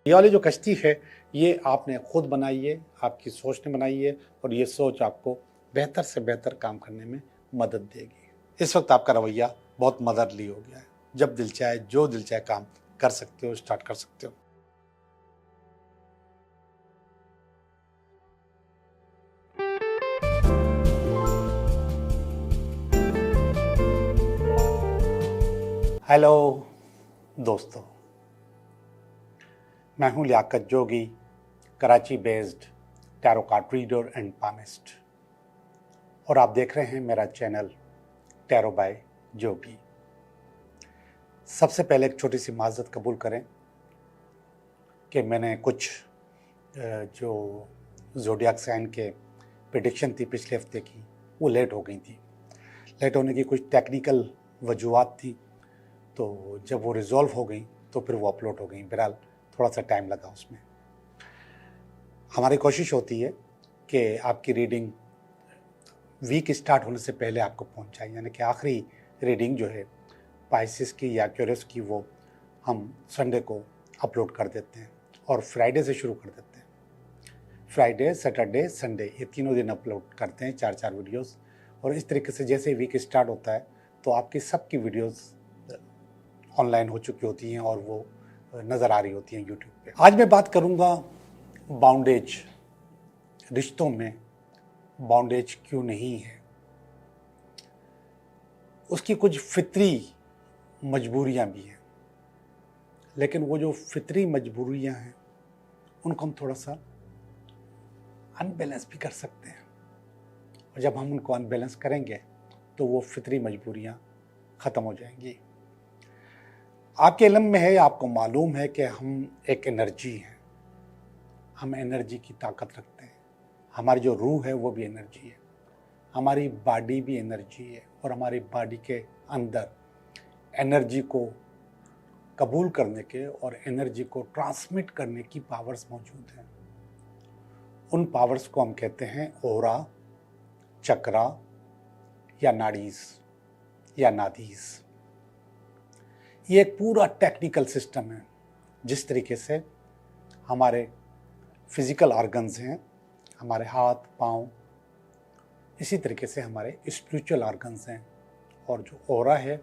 ये वाली जो कश्ती है ये आपने खुद बनाई है, आपकी सोच ने बनाई है और ये सोच आपको बेहतर से बेहतर काम करने में मदद देगी। इस वक्त आपका रवैया बहुत मदरली हो गया है। जब दिल चाहे जो दिल चाहे काम कर सकते हो, स्टार्ट कर सकते हो। हेलो दोस्तों, मैं हूं Liaquat Jogi, Karachi based tarot card reader and palmist, और आप देख रहे हैं मेरा चैनल टैरो बाय जोगी। सबसे पहले एक छोटी सी माज़रत कबूल करें कि मैंने कुछ जो ज़ोडियाक साइन के प्रेडिक्शन थी पिछले हफ्ते की, वो लेट हो गई थी। लेट होने की कुछ टेक्निकल वजूहात थी, तो जब वो रिज़ॉल्व हो गई तो फिर वो अपलोड हो गई। बहरहाल थोड़ा सा टाइम लगा उसमें। हमारी कोशिश होती है कि आपकी रीडिंग वीक स्टार्ट होने से पहले आपको पहुंच जाए, यानी कि आखिरी रीडिंग जो है पाइसिस की या एक्वेरियस की वो हम संडे को अपलोड कर देते हैं और फ्राइडे से शुरू कर देते हैं। फ्राइडे, सैटरडे, संडे, ये तीनों दिन अपलोड करते हैं 4-4 वीडियोस। और इस तरीके से जैसे वीक स्टार्ट होता है तो आपकी सबकी वीडियोस ऑनलाइन हो चुकी होती हैं और वो नज़र आ रही होती हैं यूट्यूब पे। आज मैं बात करूँगा बाउंडेज, रिश्तों में बाउंडेज क्यों नहीं है। उसकी कुछ फितरी मजबूरियां भी हैं, लेकिन वो जो फितरी मजबूरियां हैं उनको हम थोड़ा सा अनबैलेंस भी कर सकते हैं, और जब हम उनको अनबैलेंस करेंगे तो वो फितरी मजबूरियां ख़त्म हो जाएंगी। आपके इल्म में है, आपको मालूम है कि हम एक एनर्जी हैं, हम एनर्जी की ताकत रखते हैं। हमारी जो रूह है वो भी एनर्जी है, हमारी बॉडी भी एनर्जी है, और हमारी बॉडी के अंदर एनर्जी को कबूल करने के और एनर्जी को ट्रांसमिट करने की पावर्स मौजूद हैं। उन पावर्स को हम कहते हैं ओरा, चक्रा या नाड़ीज या नादीज। ये एक पूरा टेक्निकल सिस्टम है। जिस तरीके से हमारे फिजिकल ऑर्गन्स हैं, हमारे हाथ पाँव, इसी तरीके से हमारे स्पिरिचुअल ऑर्गन्स हैं, और जो ओरा है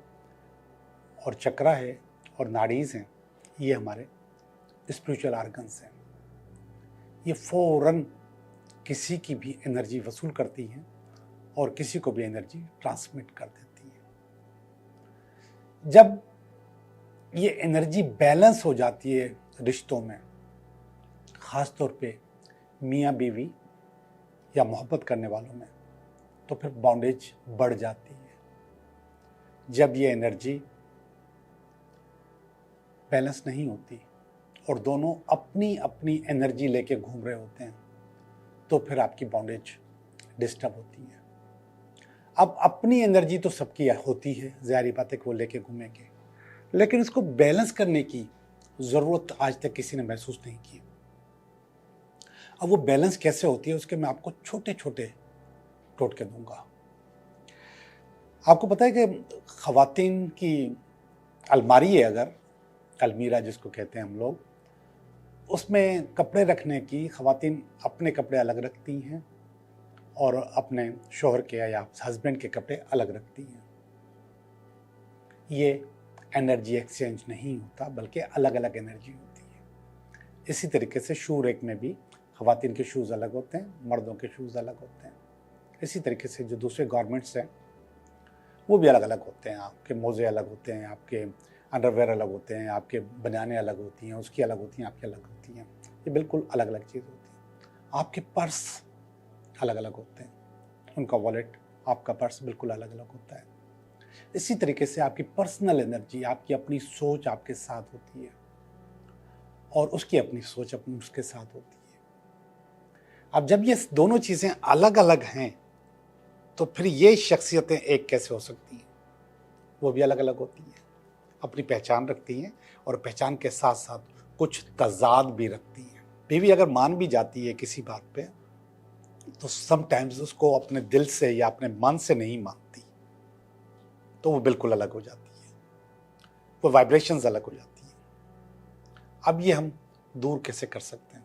और चक्रा है और नाड़ीज़ हैं, ये हमारे स्पिरिचुअल ऑर्गन्स हैं। ये फ़ौरन किसी की भी एनर्जी वसूल करती हैं और किसी को भी एनर्जी ट्रांसमिट कर देती हैं। जब ये एनर्जी बैलेंस हो जाती है रिश्तों में, ख़ास तौर पे मियाँ बीवी या मोहब्बत करने वालों में, तो फिर बाउंडेज बढ़ जाती है। जब ये एनर्जी बैलेंस नहीं होती और दोनों अपनी अपनी एनर्जी लेके घूम रहे होते हैं, तो फिर आपकी बाउंडेज डिस्टर्ब होती है। अब अपनी एनर्जी तो सबकी होती है, ज़ाहिर बात है कि वो लेके घूमेंगे, लेकिन इसको बैलेंस करने की ज़रूरत आज तक किसी ने महसूस नहीं की। अब वो बैलेंस कैसे होती है उसके मैं आपको छोटे छोटे टोटके दूंगा। आपको पता है कि ख़वातीन की अलमारी है, अगर अलमीरा जिसको कहते हैं हम लोग, उसमें कपड़े रखने की ख़वातीन अपने कपड़े अलग रखती हैं और अपने शोहर के या हस्बैंड के कपड़े अलग रखती हैं। ये एनर्जी एक्सचेंज नहीं होता, बल्कि अलग अलग एनर्जी होती है। इसी तरीके से शू रैक में भी ख़वातीन के शूज़ अलग होते हैं, मर्दों के शूज़ अलग होते हैं। इसी तरीके से जो दूसरे गारमेंट्स हैं वो भी अलग अलग होते हैं। आपके मोज़े अलग होते हैं, आपके अंडरवेयर अलग होते हैं, आपके बनियानें अलग होती हैं, उसकी अलग होती हैं, आपकी अलग होती हैं। ये बिल्कुल अलग अलग चीज़ होती है। आपके पर्स अलग अलग होते हैं, उनका वॉलेट, आपका पर्स बिल्कुल अलग अलग होता है। इसी तरीके से आपकी पर्सनल एनर्जी, आपकी अपनी सोच आपके साथ होती है और उसकी अपनी सोच अपनी उसके साथ होती है। अब जब ये दोनों चीज़ें अलग अलग हैं तो फिर ये शख्सियतें एक कैसे हो सकती हैं? वो भी अलग अलग होती हैं, अपनी पहचान रखती हैं और पहचान के साथ साथ कुछ तज़ाद भी रखती हैं। बीवी अगर मान भी जाती है किसी बात पे, तो समटाइम्स उसको अपने दिल से या अपने मन से नहीं मानती, तो वो बिल्कुल अलग हो जाती है, वो वाइब्रेशंस अलग हो जाती हैं। अब ये हम दूर कैसे कर सकते हैं?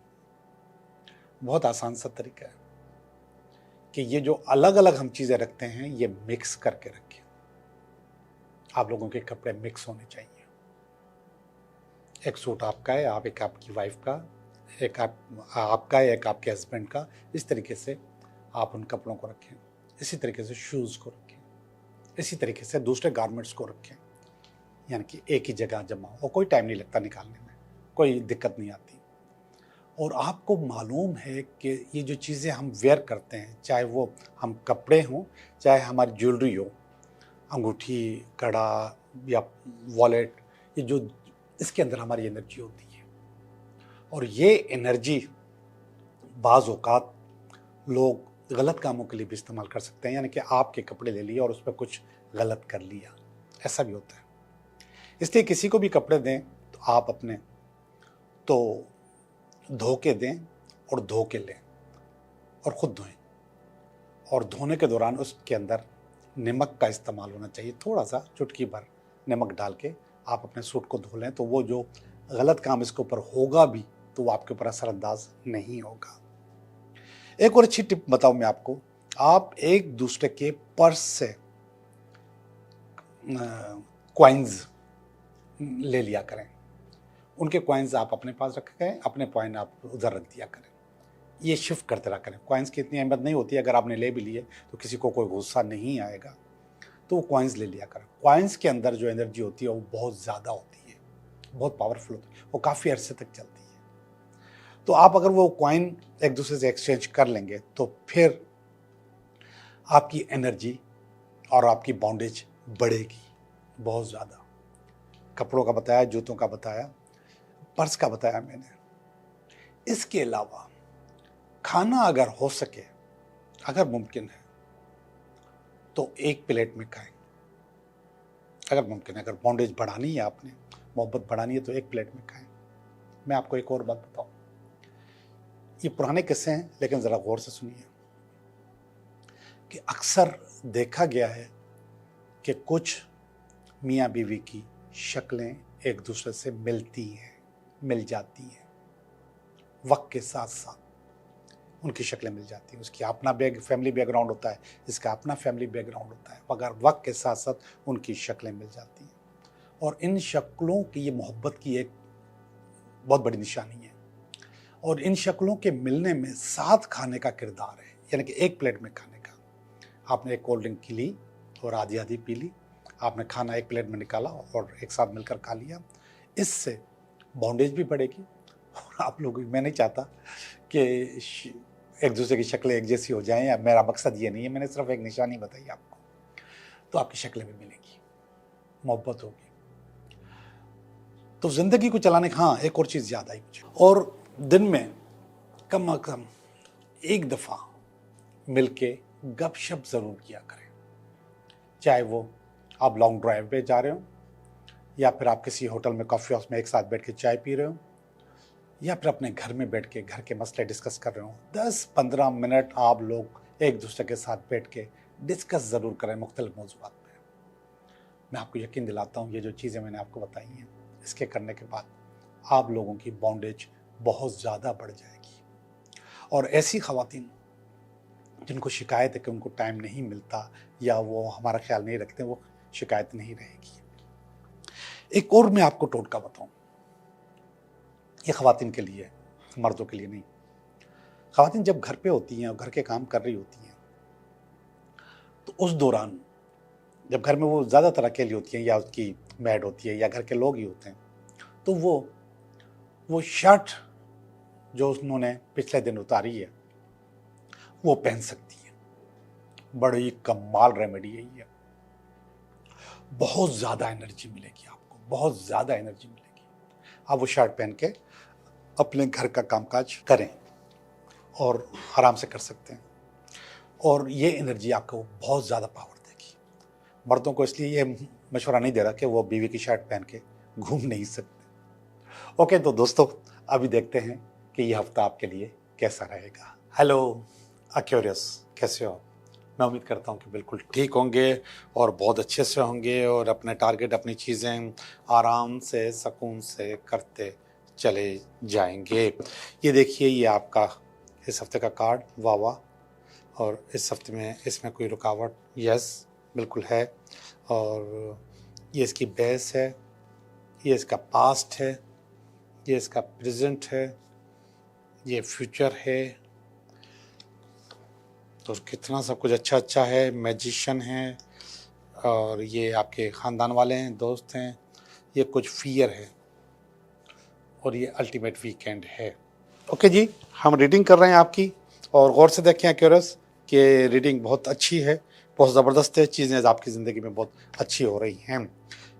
बहुत आसान सा तरीका है कि ये जो अलग अलग हम चीज़ें रखते हैं ये मिक्स करके रखें। आप लोगों के कपड़े मिक्स होने चाहिए। एक सूट आपका है, आप एक आपकी वाइफ का, एक आपका है, एक आपके हस्बैंड का। इस तरीके से आप उन कपड़ों को रखें। इसी तरीके से शूज़ को रखें। इसी तरीके से दूसरे गारमेंट्स को रखें, यानी कि एक ही जगह जमा हो और कोई टाइम नहीं लगता निकालने में, कोई दिक्कत नहीं आती। और आपको मालूम है कि ये जो चीज़ें हम वेयर करते हैं, चाहे वो हम कपड़े हों, चाहे हमारी ज्वेलरी हो, अंगूठी, कड़ा या वॉलेट, ये जो इसके अंदर हमारी एनर्जी होती है। और ये एनर्जी बाज़ औक़ात लोग गलत कामों के लिए भी इस्तेमाल कर सकते हैं, यानी कि आपके कपड़े ले लिए और उस पर कुछ गलत कर लिया, ऐसा भी होता है। इसलिए किसी को भी कपड़े दें तो आप अपने तो धो के दें और धो के लें और ख़ुद धोएं। और धोने के दौरान उसके अंदर नमक का इस्तेमाल होना चाहिए, थोड़ा सा चुटकी भर नमक डाल के आप अपने सूट को धो लें, तो वो जो गलत काम इसके ऊपर होगा भी तो वो आपके ऊपर असरअंदाज नहीं होगा। एक और अच्छी टिप बताऊं मैं आपको, आप एक दूसरे के पर्स से कॉइन्स ले लिया करें। उनके कॉइन्स आप अपने पास रखें, अपने कॉइन आप उधर रख दिया करें। ये शिफ्ट करते रहा करें। कॉइन्स की इतनी अहमियत नहीं होती है, अगर आपने ले भी लिए तो किसी को कोई गुस्सा नहीं आएगा, तो वो कॉइन्स ले लिया करें। कॉइन्स के अंदर जो एनर्जी होती है वो बहुत ज़्यादा होती है, बहुत पावरफुल होती है, वो काफ़ी अरसे तक चलती है। तो आप अगर वो कॉइन एक दूसरे से एक्सचेंज कर लेंगे तो फिर आपकी एनर्जी और आपकी बॉन्डेज बढ़ेगी बहुत ज़्यादा। कपड़ों का बताया, जूतों का बताया, पर्स का बताया मैंने। इसके अलावा खाना अगर हो सके, अगर मुमकिन है तो एक प्लेट में खाएं। अगर मुमकिन है, अगर बॉन्डेज बढ़ानी है, आपने मोहब्बत बढ़ानी है, तो एक प्लेट में खाएं। मैं आपको एक और बात बताऊं, ये पुराने किस्से हैं लेकिन ज़रा गौर से सुनिए कि अक्सर देखा गया है कि कुछ मियाँ बीवी की शक्लें एक दूसरे से मिलती हैं, मिल जाती हैं। वक्त के साथ साथ उनकी शक्लें मिल जाती हैं। उसकी अपना फैमिली बैकग्राउंड होता है, इसका अपना फैमिली बैकग्राउंड होता है, मगर वक्त के साथ साथ उनकी शक्लें मिल जाती हैं। और इन शक्लों की, ये मोहब्बत की एक बहुत बड़ी निशानी है। और इन शक्लों के मिलने में साथ खाने का किरदार है, यानी कि एक प्लेट में खाने का। आपने एक कोल्ड ड्रिंक की ली और आधी आधी पी ली, आपने खाना एक प्लेट में निकाला और एक साथ मिलकर खा लिया। इससे बॉन्डेज भी बढ़ेगी और आप लोग, मैं नहीं चाहता कि एक दूसरे की शक्लें एक जैसी हो जाएं, या मेरा मकसद ये नहीं है, मैंने सिर्फ एक निशानी बताई आपको। तो आपकी शक्लें भी मिलेंगी, मोहब्बत होगी। तो ज़िंदगी को चलाने का, हाँ, एक और चीज़ याद आई मुझे, और दिन में कम से कम एक दफ़ा मिलके गपशप ज़रूर किया करें। चाहे वो आप लॉन्ग ड्राइव पे जा रहे हो, या फिर आप किसी होटल में, कॉफ़ी हाउस में एक साथ बैठ के चाय पी रहे हो, या फिर अपने घर में बैठ के घर के मसले डिस्कस कर रहे हो। 10-15 मिनट आप लोग एक दूसरे के साथ बैठ के डिस्कस ज़रूर करें मुख्तलिफ मौज़ूआत पे। मैं आपको यकीन दिलाता हूँ, ये जो चीज़ें मैंने आपको बताई हैं, इसके करने के बाद आप लोगों की बॉन्डेज बहुत ज़्यादा बढ़ जाएगी। और ऐसी ख़वातीन जिनको शिकायत है कि उनको टाइम नहीं मिलता या वो हमारा ख्याल नहीं रखते, वो शिकायत नहीं रहेगी। एक और मैं आपको टोटका बताऊं, ये ख़वातीन के लिए, मर्दों के लिए नहीं। ख़वातीन जब घर पे होती हैं और घर के काम कर रही होती हैं, तो उस दौरान जब घर में वो ज़्यादातर अकेली होती हैं, या उसकी मैड होती है, या घर के लोग ही होते हैं, तो वो शर्ट जो उन्होंने पिछले दिन उतारी है वो पहन सकती है। बड़ी कमाल रेमेडी है ये। बहुत ज़्यादा एनर्जी मिलेगी आपको, बहुत ज़्यादा एनर्जी मिलेगी। आप वो शर्ट पहन के अपने घर का कामकाज करें और आराम से कर सकते हैं, और ये एनर्जी आपको बहुत ज़्यादा पावर देगी। मर्दों को इसलिए ये मशवरा नहीं दे रहा कि वो बीवी की शर्ट पहन के घूम नहीं सकते। ओके, तो दोस्तों अभी देखते हैं कि ये हफ्ता आपके लिए कैसा रहेगा। हेलो एक्वेरियस, कैसे हो? मैं उम्मीद करता हूँ कि बिल्कुल ठीक होंगे और बहुत अच्छे से होंगे, और अपने टारगेट, अपनी चीज़ें आराम से, सुकून से करते चले जाएंगे। ये देखिए, ये आपका इस हफ्ते का कार्ड, वाह वाह। और इस हफ्ते में इसमें कोई रुकावट, यस बिल्कुल है। और ये इसकी बेस है, ये इसका पास्ट है, ये इसका प्रेजेंट है, ये फ्यूचर है। तो कितना सब कुछ अच्छा अच्छा है। मैजिशियन है, और ये आपके ख़ानदान वाले हैं, दोस्त हैं। ये कुछ फियर है, और ये अल्टीमेट वीकेंड है। ओके जी, हम रीडिंग कर रहे हैं आपकी, और गौर से देखें एक्यूरस कि रीडिंग बहुत अच्छी है, बहुत ज़बरदस्त है। चीज़ें आपकी ज़िंदगी में बहुत अच्छी हो रही हैं।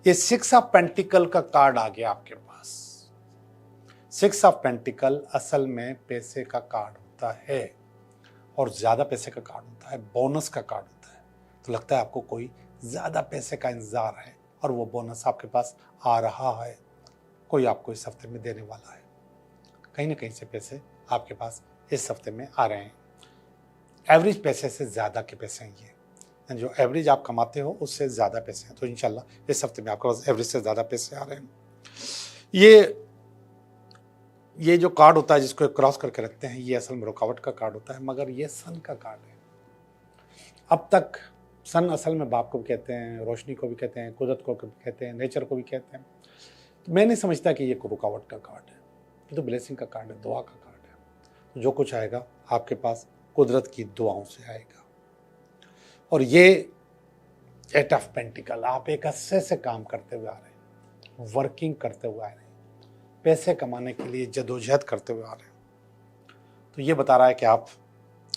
ये 6 ऑफ पेंटिकल का कार्ड आ गया आपके पास। 6 ऑफ पेंटिकल असल में पैसे का कार्ड होता है, और ज़्यादा पैसे का कार्ड होता है, बोनस का कार्ड होता है। तो लगता है आपको कोई ज़्यादा पैसे का इंतज़ार है, और वो बोनस आपके पास आ रहा है। कोई आपको इस हफ्ते में देने वाला है। कहीं ना कहीं से पैसे आपके पास इस हफ्ते में आ रहे हैं। एवरेज पैसे से ज़्यादा के पैसे हैं ये, जो एवरेज आप कमाते हो उससे ज़्यादा पैसे हैं। तो इंशाल्लाह इस हफ्ते में आपके पास एवरेज से ज़्यादा पैसे आ रहे हैं। ये जो कार्ड होता है जिसको क्रॉस करके रखते हैं, ये असल में रुकावट का कार्ड होता है, मगर ये सन का कार्ड है। अब तक सन असल में बाप को भी कहते हैं, रोशनी को भी कहते हैं, कुदरत को भी कहते हैं, नेचर को भी कहते हैं। तो मैं नहीं समझता कि ये रुकावट का कार्ड है, ये तो ब्लेसिंग का कार्ड है, दुआ का कार्ड है। तो जो कुछ आएगा आपके पास कुदरत की दुआओं से आएगा। और ये 8 ऑफ पेंटिकल, आप एक अस्से से काम करते हुए आ रहे हैं, वर्किंग करते हुए आ रहे हैं, पैसे कमाने के लिए जदोजहद करते हुए आ रहे हैं। तो ये बता रहा है कि आप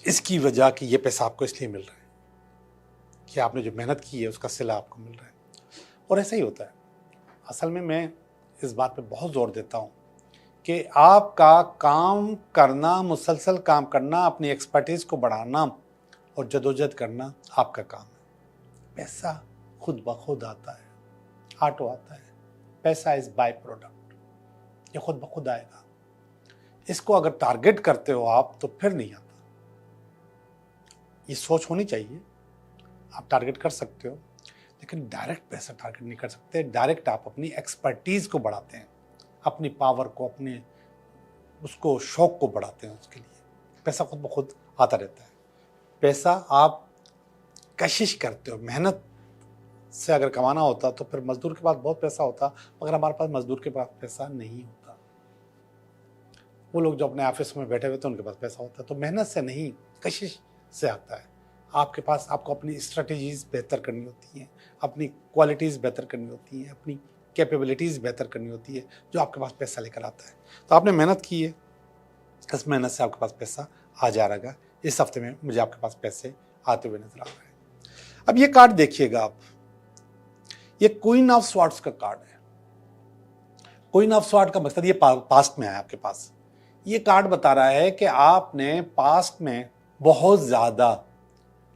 इसकी वजह कि ये पैसा आपको इसलिए मिल रहा है कि आपने जो मेहनत की है उसका सिला आपको मिल रहा है। और ऐसा ही होता है। असल में मैं इस बात पे बहुत जोर देता हूँ कि आपका काम करना, मुसलसल काम करना, अपनी एक्सपर्टीज़ को बढ़ाना और जदोजहद करना आपका काम है। पैसा खुद ब खुद आता है, ऑटो आता है। पैसा इज़ बाय प्रोडक्ट, ये खुद ब खुद आएगा। इसको अगर टारगेट करते हो आप तो फिर नहीं आता। ये सोच होनी चाहिए। आप टारगेट कर सकते हो, लेकिन डायरेक्ट पैसा टारगेट नहीं कर सकते। डायरेक्ट आप अपनी एक्सपर्टीज़ को बढ़ाते हैं, अपनी पावर को, अपने उसको शौक को बढ़ाते हैं। उसके लिए पैसा खुद ब खुद आता रहता है। पैसा आप कशिश करते हो, मेहनत से अगर कमाना होता तो फिर मजदूर के पास बहुत पैसा होता, मगर हमारे पास मजदूर के पास पैसा नहीं होता। वो लोग जो अपने ऑफिस में बैठे हुए थे उनके पास पैसा होता। तो मेहनत से नहीं, कशिश से आता है। आपके पास आपको अपनी स्ट्रेटजीज बेहतर करनी होती हैं, अपनी क्वालिटीज़ बेहतर करनी होती हैं, अपनी कैपेबिलिटीज़ बेहतर करनी होती है, जो आपके पास पैसा लेकर आता है। तो आपने मेहनत की है, इस मेहनत से आपके पास पैसा आ जा रहा है। इस हफ्ते में मुझे आपके पास पैसे आते हुए नजर आ रहे हैं। अब ये कार्ड देखिएगा आप, ये क्वीन ऑफ स्वॉर्ड्स का कार्ड है। क्वीन ऑफ स्वॉर्ड का मकसद ये पास्ट में है आपके पास। ये कार्ड बता रहा है कि आपने पास्ट में बहुत ज़्यादा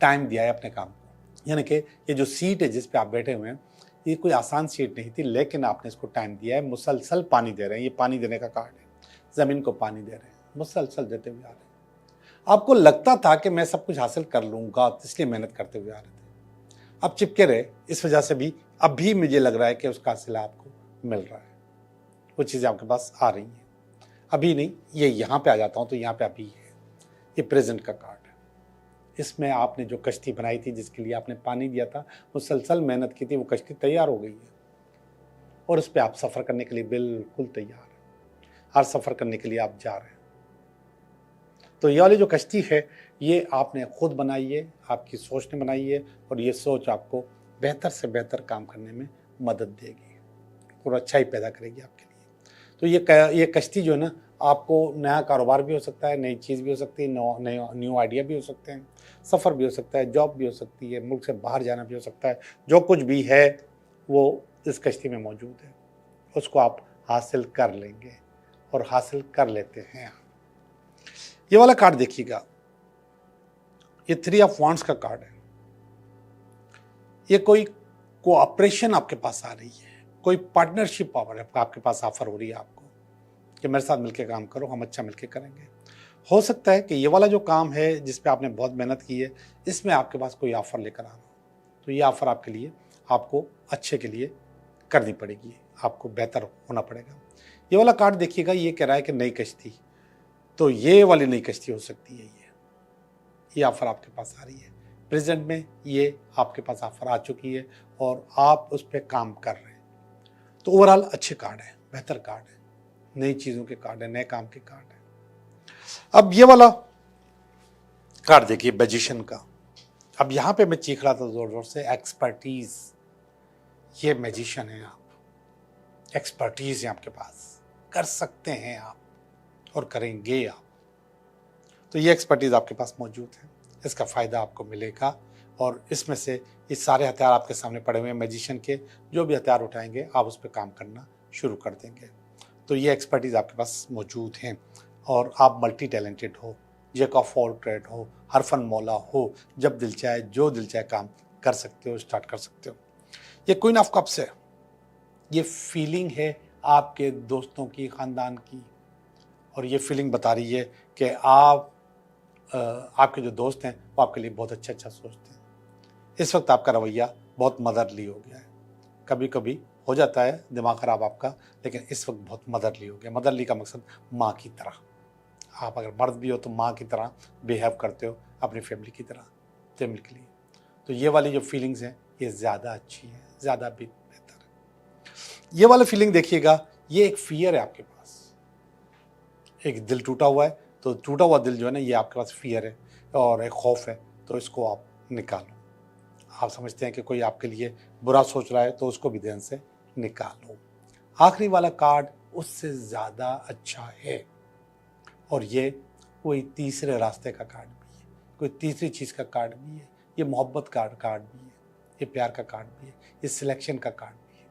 टाइम दिया है अपने काम को। यानी कि ये जो सीट है जिस पे आप बैठे हुए हैं, ये कोई आसान सीट नहीं थी, लेकिन आपने इसको टाइम दिया है। मुसलसल पानी दे रहे हैं, ये पानी देने का कार्ड है। ज़मीन को पानी दे रहे हैं, मुसलसल देते हुए आ रहे हैं। आपको लगता था कि मैं सब कुछ हासिल कर लूँगा, इसलिए मेहनत करते हुए आ रहे थे। अब चिपके रहे, इस वजह से भी अब भी मुझे लग रहा है कि उसका हासिल आपको मिल रहा है। वो चीज़ें आपके पास आ रही हैं। अभी नहीं, ये यहाँ पे आ जाता हूँ तो यहाँ पे अभी है। ये प्रेजेंट का कार्ड है। इसमें आपने जो कश्ती बनाई थी, जिसके लिए आपने पानी दिया था, मुसलसल मेहनत की थी, वो कश्ती तैयार हो गई है, और उस पर आप सफ़र करने के लिए बिल्कुल तैयार हैं। हर सफ़र करने के लिए आप जा रहे हैं। तो ये वाली जो कश्ती है, ये आपने खुद बनाई है, आपकी सोच ने बनाई है, और ये सोच आपको बेहतर से बेहतर काम करने में मदद देगी और अच्छाई पैदा करेगी आपके लिए। तो ये कश्ती जो है ना, आपको नया कारोबार भी हो सकता है, नई चीज़ भी हो सकती है, न्यू आइडिया भी हो सकते हैं, सफ़र भी हो सकता है, जॉब भी हो सकती है, मुल्क से बाहर जाना भी हो सकता है। जो कुछ भी है वो इस कश्ती में मौजूद है, उसको आप हासिल कर लेंगे और हासिल कर लेते हैं। ये वाला कार्ड देखिएगा, ये 3 ऑफ वांड्स का कार्ड है। ये कोई कोऑपरेशन आपके पास आ रही है, कोई पार्टनरशिप पावर आपके पास ऑफर हो रही है आपको कि मेरे साथ मिलकर काम करो, हम अच्छा मिलकर करेंगे। हो सकता है कि ये वाला जो काम है जिस पे आपने बहुत मेहनत की है, इसमें आपके पास कोई ऑफ़र लेकर आ रहा हो, तो ये ऑफ़र आपके लिए, आपको अच्छे के लिए करनी पड़ेगी, आपको बेहतर होना पड़ेगा। ये वाला कार्ड देखिएगा, ये कह रहा है कि नई कश्ती, तो ये वाली नई कश्ती हो सकती है। ये ऑफर आपके पास आ रही है। प्रेजेंट में ये आपके पास ऑफर आ चुकी है और आप उस पर काम कर रहे हैं। तो ओवरऑल अच्छे कार्ड है, बेहतर कार्ड है, नई चीज़ों के कार्ड है, नए काम के कार्ड है। अब ये वाला कार्ड देखिए, मैजिशियन का। अब यहाँ पे मैं चीख रहा था जोर जोर से, एक्सपर्टीज। ये मैजिशियन है आप, एक्सपर्टीज है आपके पास, कर सकते हैं आप और करेंगे आप। तो ये एक्सपर्टीज आपके पास मौजूद है, इसका फ़ायदा आपको मिलेगा। और इसमें से ये सारे हथियार आपके सामने पड़े हुए हैं मैजिशियन के, जो भी हथियार उठाएंगे आप उस पर काम करना शुरू कर देंगे। तो ये एक्सपर्टीज़ आपके पास मौजूद हैं और आप मल्टी टैलेंटेड हो, जैक ऑफ ऑल ट्रेड हो, हर फन मौला हो, जब दिल चाहे जो दिल चाहे काम कर सकते हो, स्टार्ट कर सकते हो। ये क्वीन ऑफ कप्स है, ये फीलिंग है आपके दोस्तों की, ख़ानदान की, और ये फीलिंग बता रही है कि आपके जो दोस्त हैं वो आपके लिए बहुत अच्छा सोचते हैं। इस वक्त आपका रवैया बहुत मदरली हो गया है। कभी कभी हो जाता है दिमाग ख़राब आपका, लेकिन इस वक्त बहुत मदरली हो गया। मदरली का मकसद माँ की तरह। आप अगर मर्द भी हो तो माँ की तरह बिहेव करते हो, अपनी फैमिली की तरह, फैमिली के लिए। तो ये वाली जो फीलिंग्स हैं ये ज़्यादा अच्छी है, ज़्यादा भी बेहतर है। ये वाला फीलिंग देखिएगा, ये एक फियर है आपके पास। एक दिल टूटा हुआ है, तो टूटा हुआ दिल जो है ना, ये आपके पास फियर है और एक खौफ है, तो इसको आप निकालो। आप समझते हैं कि कोई आपके लिए बुरा सोच रहा है, तो उसको भी ध्यान से निकालो। आखिरी वाला कार्ड उससे ज़्यादा अच्छा है, और ये कोई तीसरे रास्ते का कार्ड भी है, कोई तीसरी चीज़ का कार्ड भी है। ये मोहब्बत कार्ड भी है, ये प्यार का कार्ड भी है, ये सिलेक्शन का कार्ड भी है।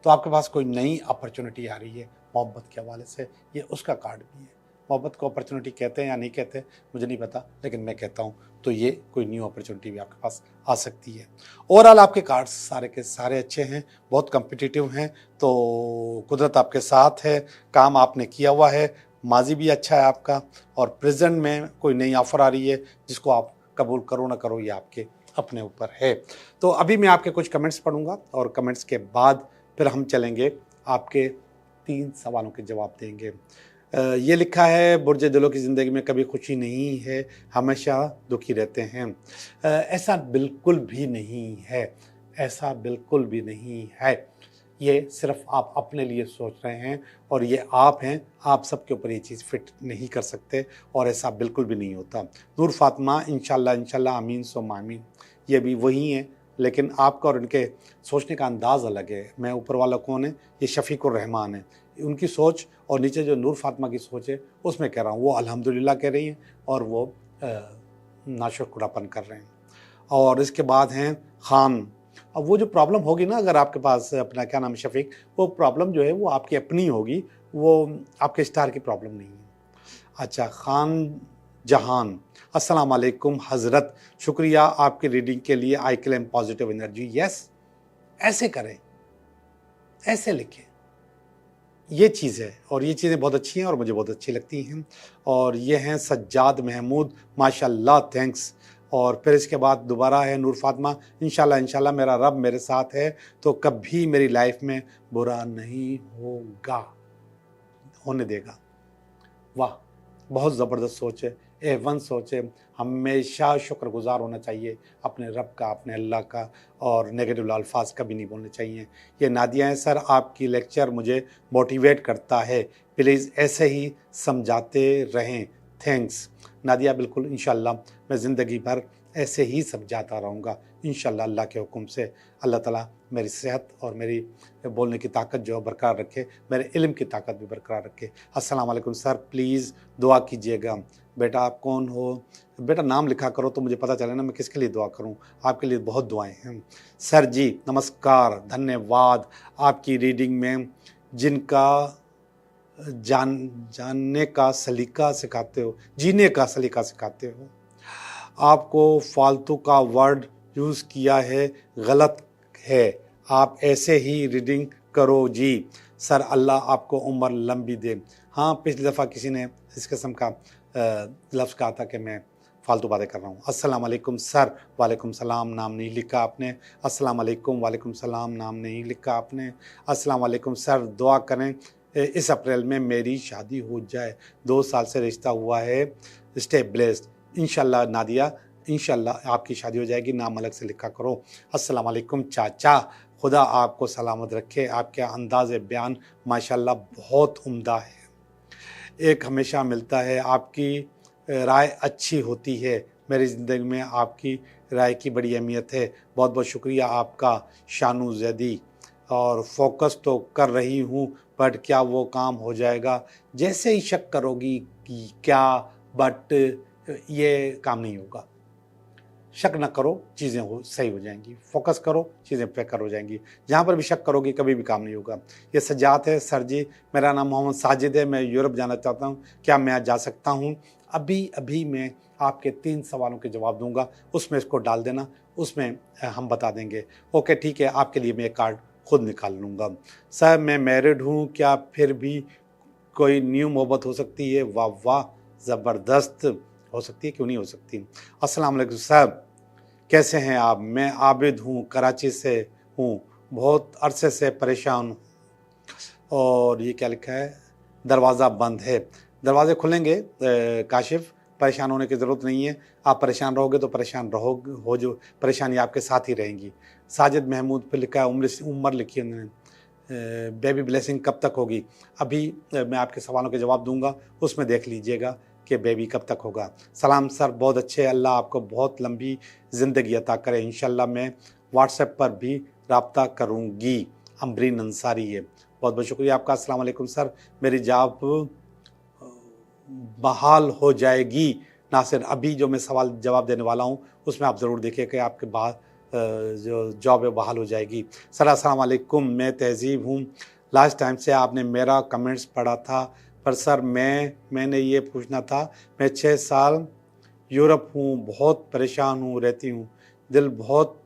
तो आपके पास कोई नई अपॉर्चुनिटी आ रही है मोहब्बत के हवाले से, ये उसका कार्ड भी है। मोहब्बत को अपॉर्चुनिटी कहते हैं या नहीं कहते मुझे नहीं पता, लेकिन मैं कहता हूँ तो ये कोई न्यू अपॉर्चुनिटी भी आपके पास आ सकती है। ओवरऑल आपके कार्ड्स सारे के सारे अच्छे हैं, बहुत कम्पिटिटिव हैं। तो कुदरत आपके साथ है, काम आपने किया हुआ है, माजी भी अच्छा है आपका, और प्रेजेंट में कोई नई ऑफ़र आ रही है जिसको आप कबूल करो ना करो, ये आपके अपने ऊपर है। तो अभी मैं आपके कुछ कमेंट्स पढ़ूंगा और कमेंट्स के बाद फिर हम चलेंगे, आपके 3 सवालों के जवाब देंगे। ये लिखा है, बुर्ज दिलों की ज़िंदगी में कभी खुशी नहीं है, हमेशा दुखी रहते हैं। ऐसा बिल्कुल भी नहीं है, ऐसा बिल्कुल भी नहीं है। ये सिर्फ आप अपने लिए सोच रहे हैं, और ये आप हैं, आप सबके ऊपर ये चीज़ फिट नहीं कर सकते, और ऐसा बिल्कुल भी नहीं होता। नूर फातिमा, इंशाल्लाह इंशाल्लाह, आमीन सुम्मा आमीन, ये भी वही हैं, लेकिन आपका और उनके सोचने का अंदाज़ अलग है। मैं ऊपर वाला कौन है, ये शफीकुर रहमान है, उनकी सोच, और नीचे जो नूर फातिमा की सोच है उसमें कह रहा हूँ, वो अल्हम्दुलिल्लाह कह रही हैं और वो नाशुक्रापन कर रहे हैं। और इसके बाद हैं खान। अब वो जो प्रॉब्लम होगी ना, अगर आपके पास अपना क्या नाम है शफीक, वो प्रॉब्लम जो है वो आपकी अपनी होगी, वो आपके स्टार की प्रॉब्लम नहीं है। अच्छा, खान जहान, अस्सलाम वालेकुम हज़रत, शुक्रिया आपकी रीडिंग के लिए, I claim positive energy. Yes, ऐसे करें, ऐसे लिखें, ये चीज़ है, और ये चीज़ें बहुत अच्छी हैं और मुझे बहुत अच्छी लगती हैं। और ये हैं सज्जाद महमूद, माशाल्लाह, थैंक्स। और फिर इसके बाद दोबारा है नूर फातिमा, इंशाल्लाह इंशाल्लाह मेरा रब मेरे साथ है तो कभी मेरी लाइफ में बुरा नहीं होने देगा। वाह, बहुत ज़बरदस्त सोच है, A1 सोच है। हमेशा शुक्रगुजार होना चाहिए अपने रब का, अपने अल्लाह का, और नेगेटिव अल्फाज कभी नहीं बोलने चाहिए। ये नादिया है, सर आपकी लेक्चर मुझे मोटिवेट करता है, प्लीज़ ऐसे ही समझाते रहें, थैंक्स। नादिया, बिल्कुल इंशाल्लाह मैं ज़िंदगी भर ऐसे ही समझाता रहूँगा इंशाल्लाह, अल्लाह के हुक्म से। अल्लाह ताला मेरी सेहत और मेरी बोलने की ताकत जो है बरकरार रखे, मेरे इल्म की ताकत भी बरकरार रखे। अस्सलाम वालेकुम सर, प्लीज़ दुआ कीजिएगा। बेटा आप कौन हो? बेटा नाम लिखा करो तो मुझे पता चले ना मैं किसके लिए दुआ करूं। आपके लिए बहुत दुआएं हैं। सर जी नमस्कार, धन्यवाद आपकी रीडिंग में जिनका जानने का सलीका सिखाते हो, जीने का सलीका सिखाते हो। आपको फालतू का वर्ड यूज़ किया है, गलत है, आप ऐसे ही रीडिंग करो जी। सर अल्लाह आपको उम्र लंबी दे। हाँ, पिछली दफ़ा किसी ने इस किस्म का लफ्ज़ कहा था कि मैं फालतू बातें कर रहा हूँ। अस्सलाम वालेकुम सर, वालेकुम सलाम, नाम नहीं लिखा आपने। अस्सलाम वालेकुम, वालेकुम सलाम, नाम नहीं लिखा आपने। अस्सलाम वालेकुम सर, दुआ करें इस अप्रैल में मेरी शादी हो जाए। 2 साल से रिश्ता हुआ है। Stay blessed. इंशाल्लाह नादिया, इंशाल्लाह आपकी शादी हो जाएगी। नाम अलग से लिखा करो। अस्सलाम वालेकुम चाचा, खुदा आपको सलामत रखे। आपके अंदाज़ बयान माशाल्लाह बहुत उम्दा है। एक हमेशा मिलता है, आपकी राय अच्छी होती है। मेरी ज़िंदगी में आपकी राय की बड़ी अहमियत है। बहुत बहुत शुक्रिया आपका शानू ज़ैदी। और फोकस तो कर रही हूँ, बट क्या वो काम हो जाएगा? जैसे ही शक करोगी कि क्या, बट ये काम नहीं होगा। शक न करो, चीज़ें सही हो जाएंगी। फोकस करो, चीज़ें बेहतर हो जाएंगी। जहाँ पर भी शक करोगे कभी भी काम नहीं होगा। ये सजात है। सर जी, मेरा नाम मोहम्मद साजिद है, मैं यूरोप जाना चाहता हूँ, क्या मैं आज जा सकता हूँ? अभी अभी मैं आपके 3 सवालों के जवाब दूंगा, उसमें इसको डाल देना, उसमें हम बता देंगे। ओके ठीक है, आपके लिए मैं एक कार्ड खुद निकाल लूँगा। सर मैं मैरिड हूँ, क्या फिर भी कोई न्यू मोहब्बत हो सकती है? वाह वाह, ज़बरदस्त। हो सकती है, क्यों नहीं हो सकती। अस्सलाम वालेकुम साहब, कैसे हैं आप? मैं आबिद हूँ, कराची से हूँ, बहुत अरसे से परेशान हूँ। और ये क्या लिखा है? दरवाज़ा बंद है। दरवाजे खुलेंगे काशिफ, परेशान होने की ज़रूरत नहीं है। आप परेशान रहोगे तो परेशान रहोगे, हो जो परेशानी आपके साथ ही रहेंगी। साजिद महमूद पे लिखा है, उम्र लिखी है उन्होंने। बेबी ब्लेसिंग कब तक होगी? अभी मैं आपके सवालों के जवाब दूंगा, उसमें देख लीजिएगा कि बेबी कब तक होगा। सलाम सर, बहुत अच्छे, अल्लाह आपको बहुत लंबी ज़िंदगी अता करे। इंशाल्लाह मैं व्हाट्सएप पर भी रब्ता करूँगी। अमरीन अंसारी है, बहुत बहुत शुक्रिया आपका। अस्सलाम वालेकुम सर, मेरी जॉब बहाल हो जाएगी? नासिर, अभी जो मैं सवाल जवाब देने वाला हूँ उसमें आप ज़रूर देखिए कि आपके बाद जो जॉब है बहाल हो जाएगी। सर अस्सलाम वालेकुम, मैं तहज़ीब हूँ। लास्ट टाइम से आपने मेरा कमेंट्स पढ़ा था, पर सर मैंने ये पूछना था, मैं 6 साल यूरोप हूँ, बहुत परेशान हूँ रहती हूँ, दिल बहुत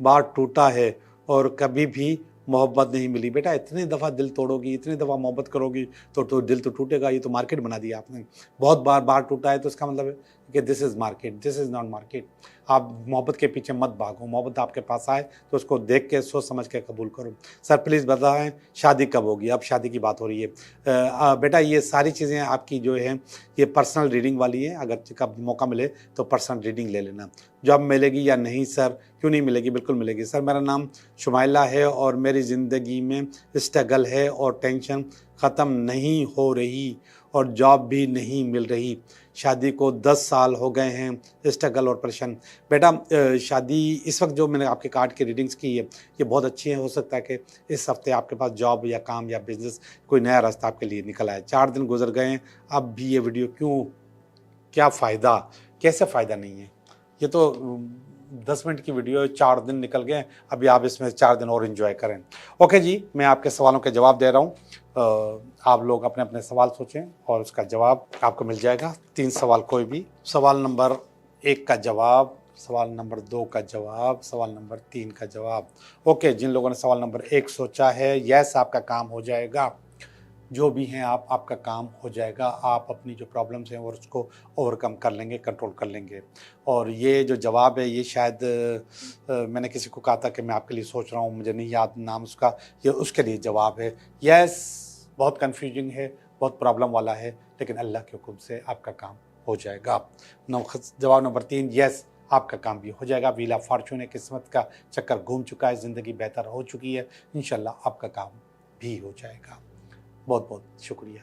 बार टूटा है और कभी भी मोहब्बत नहीं मिली। बेटा इतनी दफ़ा दिल तोड़ोगी, इतनी दफ़ा मोहब्बत करोगी तो दिल तो टूटेगा। ये तो मार्केट बना दिया आपने। बहुत बार टूटा है तो इसका मतलब है कि this is market, this is not market. आप मोहब्बत के पीछे मत भागो। मोहब्बत आपके पास आए तो उसको देख के सोच समझ के कबूल करो। सर प्लीज़ बताएं शादी कब होगी? अब शादी की बात हो रही है। बेटा ये सारी चीज़ें आपकी जो है ये पर्सनल रीडिंग वाली है। अगर कब मौका मिले तो पर्सनल रीडिंग ले लेना। जॉब मिलेगी या नहीं सर? क्यों नहीं मिलेगी, बिल्कुल मिलेगी सर। मेरा नाम शुमाइला है और मेरी ज़िंदगी में स्ट्रगल है और टेंशन ख़त्म नहीं हो रही और जॉब भी नहीं मिल रही। शादी को 10 साल हो गए हैं, स्ट्रगल और परेशान। बेटा शादी इस वक्त जो मैंने आपके कार्ड की रीडिंग्स की है ये बहुत अच्छी है। हो सकता है कि इस हफ्ते आपके पास जॉब या काम या बिजनेस कोई नया रास्ता आपके लिए निकल आए। 4 दिन गुजर गए हैं, अब भी ये वीडियो क्यों, क्या फ़ायदा? कैसे फ़ायदा नहीं है? ये तो 10 मिनट की वीडियो है, 4 दिन निकल गए, अभी आप इसमें 4 दिन और एंजॉय करें। ओके जी, मैं आपके सवालों के जवाब दे रहा हूँ। आप लोग अपने अपने सवाल सोचें और उसका जवाब आपको मिल जाएगा। 3 सवाल कोई भी। सवाल नंबर 1 का जवाब, सवाल नंबर 2 का जवाब, सवाल नंबर 3 का जवाब। ओके, जिन लोगों ने सवाल नंबर 1 सोचा है, यस आपका काम हो जाएगा। जो भी हैं आप, आपका काम हो जाएगा। आप अपनी जो प्रॉब्लम्स हैं और उसको ओवरकम कर लेंगे, कंट्रोल कर लेंगे। और ये जो जवाब है ये शायद मैंने किसी को कहा था कि मैं आपके लिए सोच रहा हूँ, मुझे नहीं याद नाम उसका, ये उसके लिए जवाब है। यस, बहुत कन्फ्यूजिंग है, बहुत प्रॉब्लम वाला है, लेकिन अल्लाह के हुक्म से आपका काम हो जाएगा। जवाब नंबर 3, यस आपका काम भी हो जाएगा। व्हील ऑफ फॉर्चून है, किस्मत का चक्कर घूम चुका है, ज़िंदगी बेहतर हो चुकी है, इंशाल्लाह आपका काम भी हो जाएगा। बहुत बहुत शुक्रिया।